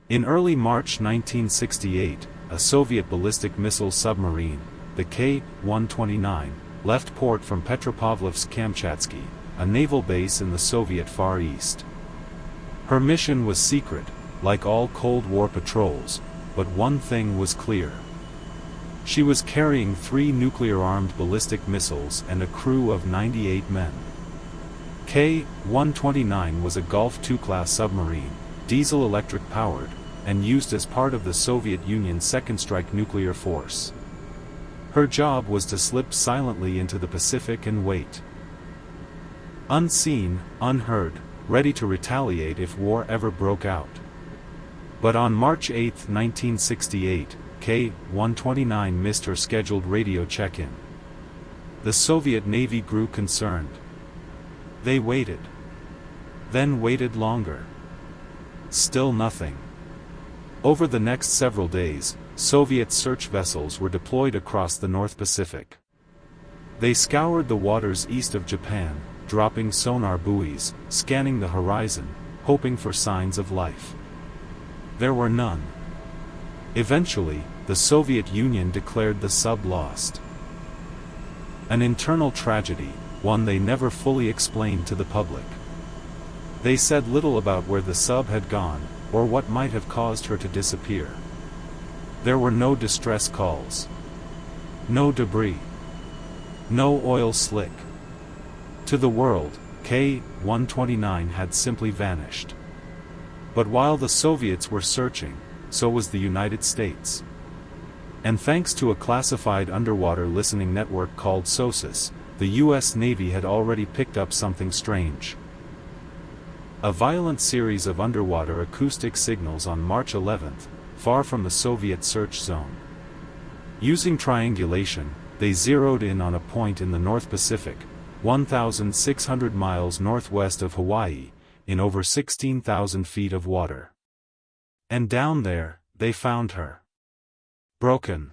In early March 1968, a Soviet ballistic missile submarine, the K-129, left port from Petropavlovsk-Kamchatsky, a naval base in the Soviet Far East. Her mission was secret, like all Cold War patrols, but one thing was clear. She was carrying 3 nuclear-armed ballistic missiles and a crew of 98 men. K-129 was a Gulf II-class submarine, diesel-electric powered, and used as part of the Soviet Union's Second Strike nuclear force. Her job was to slip silently into the Pacific and wait. Unseen, unheard, ready to retaliate if war ever broke out. But on March 8, 1968, K-129 missed her scheduled radio check-in. The Soviet Navy grew concerned. They waited. Then waited longer. Still nothing. Over the next several days, Soviet search vessels were deployed across the North Pacific. They scoured the waters east of Japan, dropping sonar buoys, scanning the horizon, hoping for signs of life. There were none. Eventually, the Soviet Union declared the sub lost. An internal tragedy, one they never fully explained to the public. They said little about where the sub had gone, or what might have caused her to disappear. There were no distress calls. No debris. No oil slick. To the world, K-129 had simply vanished. But while the Soviets were searching, so was the United States. And thanks to a classified underwater listening network called SOSUS, the U.S. Navy had already picked up something strange. A violent series of underwater acoustic signals on March 11, far from the Soviet search zone. Using triangulation, they zeroed in on a point in the North Pacific, 1,600 miles northwest of Hawaii, in over 16,000 feet of water. And down there, they found her. Broken.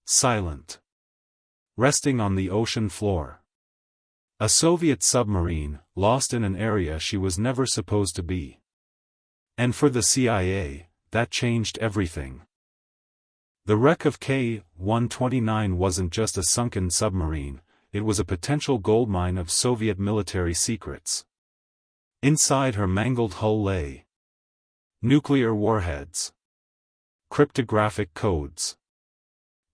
Silent. Resting on the ocean floor. A Soviet submarine, lost in an area she was never supposed to be. And for the CIA, that changed everything. The wreck of K-129 wasn't just a sunken submarine, it was a potential goldmine of Soviet military secrets. Inside her mangled hull lay nuclear warheads, cryptographic codes,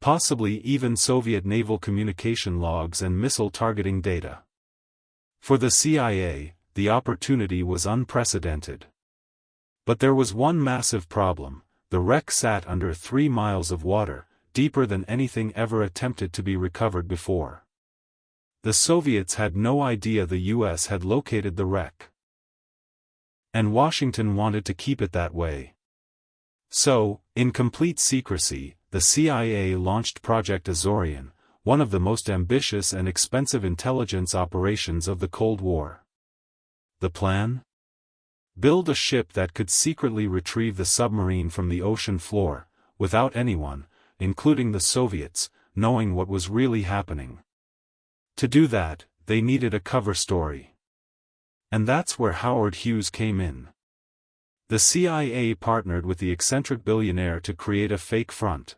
possibly even Soviet naval communication logs and missile targeting data. For the CIA, the opportunity was unprecedented. But there was one massive problem: the wreck sat under 3 miles of water, deeper than anything ever attempted to be recovered before. The Soviets had no idea the US had located the wreck. And Washington wanted to keep it that way. So, in complete secrecy, the CIA launched Project Azorian, one of the most ambitious and expensive intelligence operations of the Cold War. The plan? Build a ship that could secretly retrieve the submarine from the ocean floor, without anyone, including the Soviets, knowing what was really happening. To do that, they needed a cover story. And that's where Howard Hughes came in. The CIA partnered with the eccentric billionaire to create a fake front.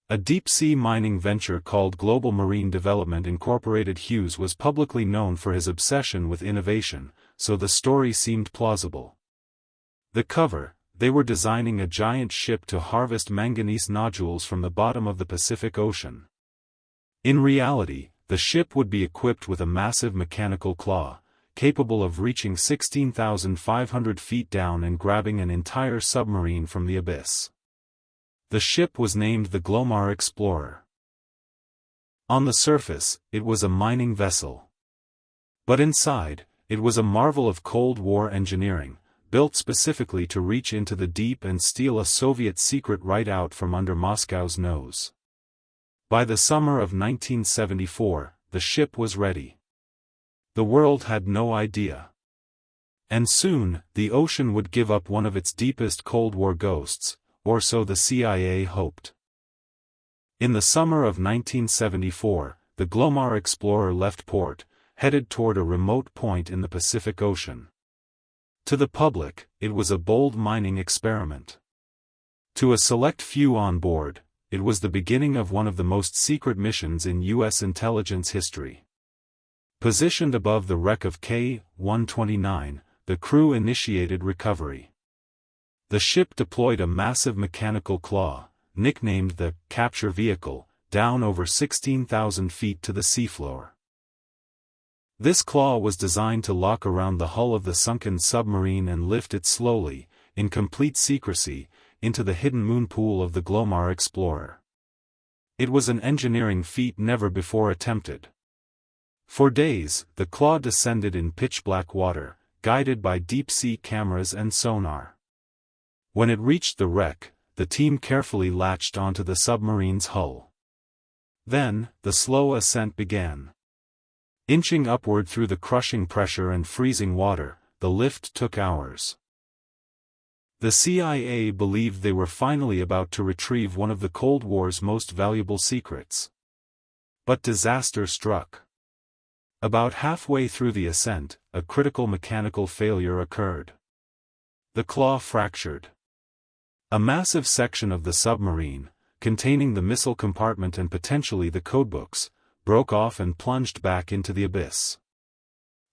A deep-sea mining venture called Global Marine Development Incorporated. Hughes was publicly known for his obsession with innovation, so the story seemed plausible. The cover: they were designing a giant ship to harvest manganese nodules from the bottom of the Pacific Ocean. In reality, the ship would be equipped with a massive mechanical claw, capable of reaching 16,500 feet down and grabbing an entire submarine from the abyss. The ship was named the Glomar Explorer. On the surface, it was a mining vessel. But inside, it was a marvel of Cold War engineering, built specifically to reach into the deep and steal a Soviet secret right out from under Moscow's nose. By the summer of 1974, the ship was ready. The world had no idea. And soon, the ocean would give up one of its deepest Cold War ghosts, or so the CIA hoped. In the summer of 1974, the Glomar Explorer left port, headed toward a remote point in the Pacific Ocean. To the public, it was a bold mining experiment. To a select few on board, it was the beginning of one of the most secret missions in U.S. intelligence history. Positioned above the wreck of K-129, the crew initiated recovery. The ship deployed a massive mechanical claw, nicknamed the capture vehicle, down over 16,000 feet to the seafloor. This claw was designed to lock around the hull of the sunken submarine and lift it slowly, in complete secrecy, into the hidden moon pool of the Glomar Explorer. It was an engineering feat never before attempted. For days, the claw descended in pitch-black water, guided by deep-sea cameras and sonar. When it reached the wreck, the team carefully latched onto the submarine's hull. Then, the slow ascent began. Inching upward through the crushing pressure and freezing water, the lift took hours. The CIA believed they were finally about to retrieve one of the Cold War's most valuable secrets. But disaster struck. About halfway through the ascent, a critical mechanical failure occurred. The claw fractured. A massive section of the submarine, containing the missile compartment and potentially the codebooks, broke off and plunged back into the abyss.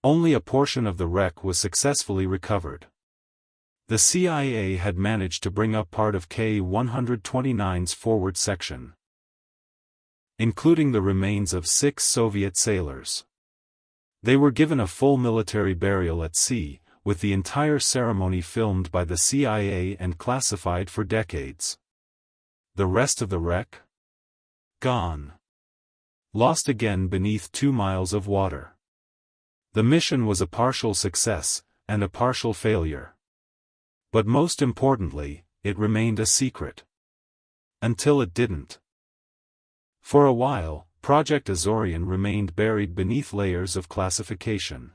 Only a portion of the wreck was successfully recovered. The CIA had managed to bring up part of K-129's forward section, including the remains of 6 Soviet sailors. They were given a full military burial at sea, with the entire ceremony filmed by the CIA and classified for decades. The rest of the wreck? Gone. Lost again beneath 2 miles of water. The mission was a partial success, and a partial failure. But most importantly, it remained a secret. Until it didn't. For a while, Project Azorian remained buried beneath layers of classification.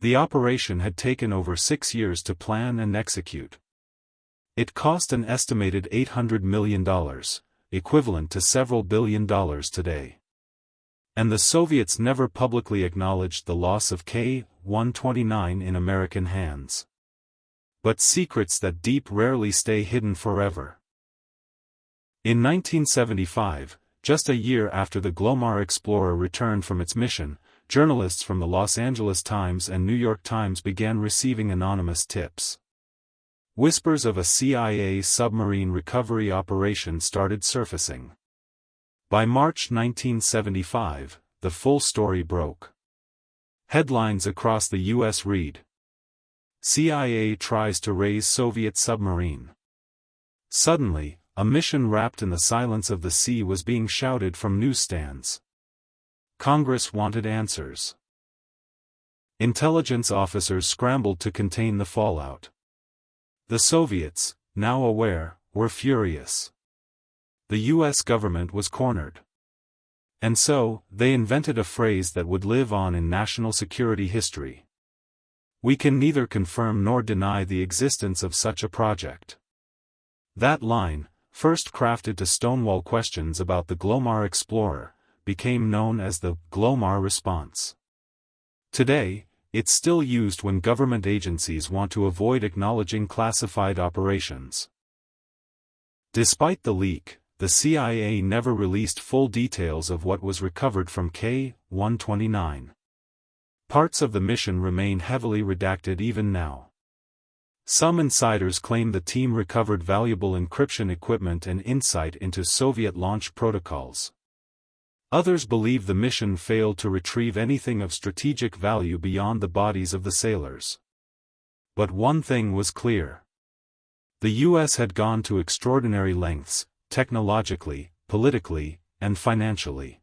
The operation had taken over 6 years to plan and execute. It cost an estimated $800 million, equivalent to several $1 billion today. And the Soviets never publicly acknowledged the loss of K-129 in American hands. But secrets that deep rarely stay hidden forever. In 1975, just a year after the Glomar Explorer returned from its mission, journalists from the Los Angeles Times and New York Times began receiving anonymous tips. Whispers of a CIA submarine recovery operation started surfacing. By March 1975, the full story broke. Headlines across the U.S. read: CIA tries to raise Soviet submarine. Suddenly, a mission wrapped in the silence of the sea was being shouted from newsstands. Congress wanted answers. Intelligence officers scrambled to contain the fallout. The Soviets, now aware, were furious. The U.S. government was cornered. And so, they invented a phrase that would live on in national security history. We can neither confirm nor deny the existence of such a project. That line, first crafted to stonewall questions about the Glomar Explorer, became known as the Glomar response. Today, it's still used when government agencies want to avoid acknowledging classified operations. Despite the leak, the CIA never released full details of what was recovered from K-129. Parts of the mission remain heavily redacted even now. Some insiders claim the team recovered valuable encryption equipment and insight into Soviet launch protocols. Others believe the mission failed to retrieve anything of strategic value beyond the bodies of the sailors. But one thing was clear. The U.S. had gone to extraordinary lengths, technologically, politically, and financially,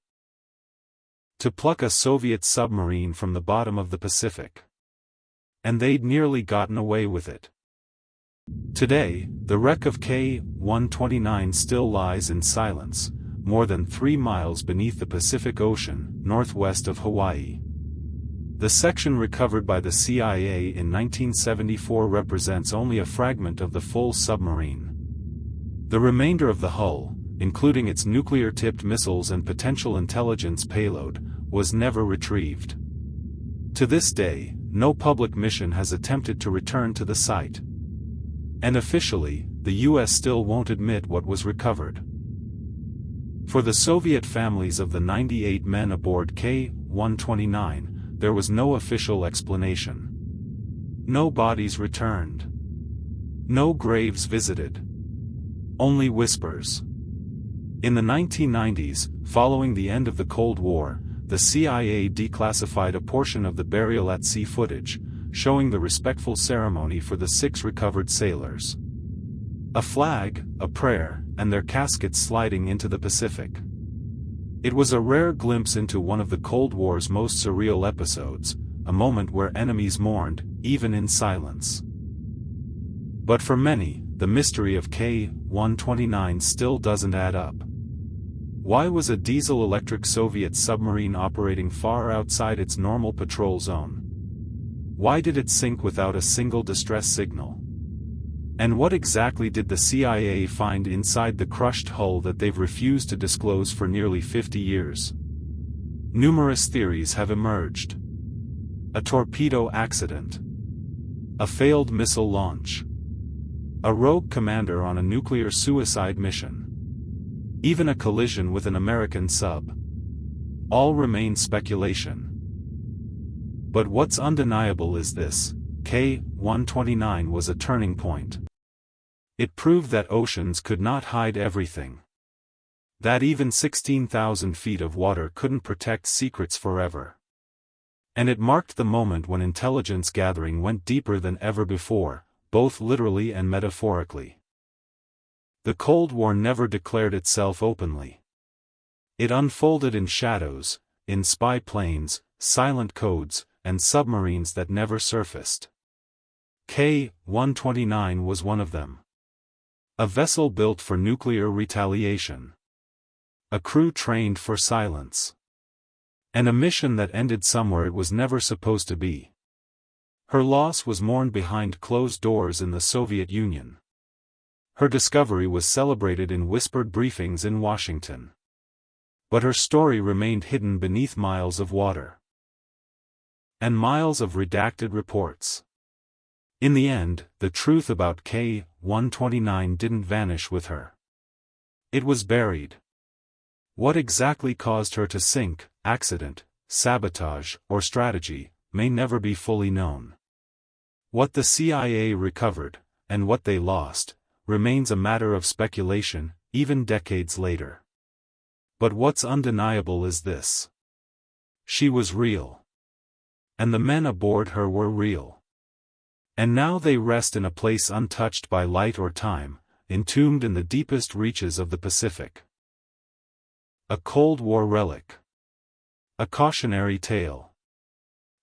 to pluck a Soviet submarine from the bottom of the Pacific. And they'd nearly gotten away with it. Today, the wreck of K-129 still lies in silence, more than 3 miles beneath the Pacific Ocean, northwest of Hawaii. The section recovered by the CIA in 1974 represents only a fragment of the full submarine. The remainder of the hull, including its nuclear-tipped missiles and potential intelligence payload, was never retrieved. To this day, no public mission has attempted to return to the site. And officially, the US still won't admit what was recovered. For the Soviet families of the 98 men aboard K-129, there was no official explanation. No bodies returned. No graves visited. Only whispers. In the 1990s, following the end of the Cold War, the CIA declassified a portion of the burial at sea footage, showing the respectful ceremony for the 6 recovered sailors. A flag, a prayer, and their caskets sliding into the Pacific. It was a rare glimpse into one of the Cold War's most surreal episodes, a moment where enemies mourned, even in silence. But for many, the mystery of K-129 still doesn't add up. Why was a diesel-electric Soviet submarine operating far outside its normal patrol zone? Why did it sink without a single distress signal? And what exactly did the CIA find inside the crushed hull that they've refused to disclose for nearly 50 years? Numerous theories have emerged. A torpedo accident. A failed missile launch. A rogue commander on a nuclear suicide mission. Even a collision with an American sub. All remain speculation. But what's undeniable is this: K-129 was a turning point. It proved that oceans could not hide everything. That even 16,000 feet of water couldn't protect secrets forever. And it marked the moment when intelligence gathering went deeper than ever before, both literally and metaphorically. The Cold War never declared itself openly. It unfolded in shadows, in spy planes, silent codes, and submarines that never surfaced. K-129 was one of them. A vessel built for nuclear retaliation. A crew trained for silence. And a mission that ended somewhere it was never supposed to be. Her loss was mourned behind closed doors in the Soviet Union. Her discovery was celebrated in whispered briefings in Washington. But her story remained hidden beneath miles of water. And miles of redacted reports. In the end, the truth about K-129 didn't vanish with her. It was buried. What exactly caused her to sink, accident, sabotage, or strategy, may never be fully known. What the CIA recovered, and what they lost, remains a matter of speculation, even decades later. But what's undeniable is this: she was real. And the men aboard her were real. And now they rest in a place untouched by light or time, entombed in the deepest reaches of the Pacific. A Cold War relic. A cautionary tale.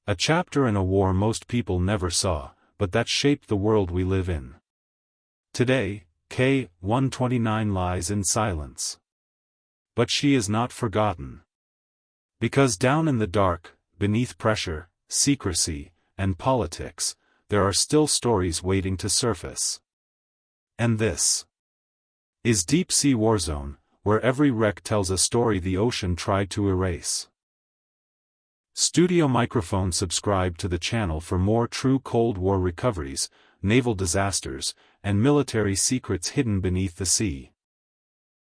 A chapter in a war most people never saw, but that shaped the world we live in. Today, K-129 lies in silence. But she is not forgotten. Because down in the dark, beneath pressure, secrecy, and politics, there are still stories waiting to surface. And this is Deep Sea Warzone, where every wreck tells a story the ocean tried to erase. Studio Microphone. Subscribe to the channel for more true Cold War recoveries, naval disasters, and military secrets hidden beneath the sea.